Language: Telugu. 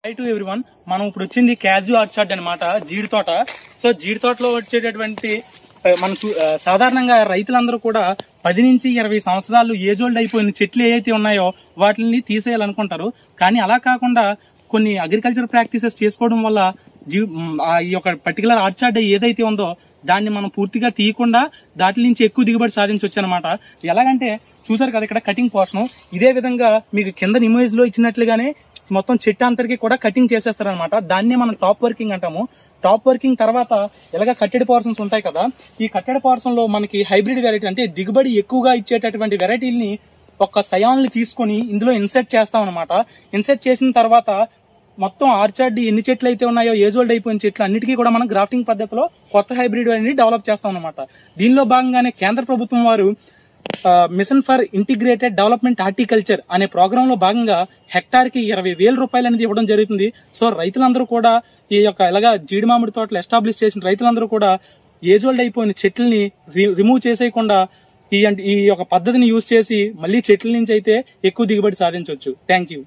High to everyone. మనం ఇప్పుడు వచ్చింది క్యాజు ఆర్చార్డ్ అనమాట, జీడి తోట. సో జీడి తోటలో వచ్చేటటువంటి మన సాధారణంగా రైతులందరూ కూడా 10 నుంచి 20 సంవత్సరాలు ఏజోల్డ్ అయిపోయిన చెట్లు ఏవైతే ఉన్నాయో వాటిని తీసేయాలనుకుంటారు. కానీ అలా కాకుండా కొన్ని అగ్రికల్చర్ ప్రాక్టీసెస్ చేసుకోవడం వల్ల ఈ యొక్క పర్టికులర్ ఆర్చార్డ్ ఏదైతే ఉందో దాన్ని మనం పూర్తిగా తీయకుండా దాటి నుంచి ఎక్కువ దిగుబడి సాధించవచ్చు అనమాట. ఎలాగంటే చూసారు కదా, ఇక్కడ కటింగ్ పోర్షన్ ఇదే విధంగా మీకు కింద ఇమేజ్ లో ఇచ్చినట్లుగానే మొత్తం చెట్టు అంతరికి కూడా కటింగ్ చేసేస్తారనమాట. దాన్నే మనం టాప్ వర్కింగ్ అంటాము. టాప్ వర్కింగ్ తర్వాత ఇలాగ కట్టెడ్ పోర్షన్స్ ఉంటాయి కదా, ఈ కట్టెడ్ పోర్షన్ లో మనకి హైబ్రిడ్ వెరైటీ అంటే దిగుబడి ఎక్కువగా ఇచ్చేటటువంటి వెరైటీల్ని ఒక సయాన్ని తీసుకొని ఇందులో ఇన్సెట్ చేస్తాం అనమాట. ఇన్సెట్ చేసిన తర్వాత మొత్తం ఆర్చార్డ్ ఎన్ని చెట్లు అయితే ఉన్నాయో ఏజోల్డ్ అయిపోయిన చెట్లు అన్నిటికీ కూడా మనం గ్రాఫ్టింగ్ పద్ధతిలో కొత్త హైబ్రిడ్ అనేది డెవలప్ చేస్తాం అనమాట. దీనిలో భాగంగానే కేంద్ర ప్రభుత్వం వారు mission for integrated development horticulture అనే ప్రోగ్రామ్ లో భాగంగా హెక్టార్ కి 20,000 రూపాయలు అనేది ఇవ్వడం జరుగుతుంది. సో రైతులందరూ కూడా ఈ యొక్క ఇలాగా జీడి మామిడి తోటలు ఎస్టాబ్లిష్ చేసిన రైతులందరూ కూడా ఏజోల్డ్ అయిపోయిన చెట్లని రిమూవ్ చేసేయకుండా ఈ యొక్క పద్ధతిని యూజ్ చేసి మళ్ళీ చెట్ల నుంచి అయితే ఎక్కువ దిగుబడి సాధించవచ్చు. Thank you.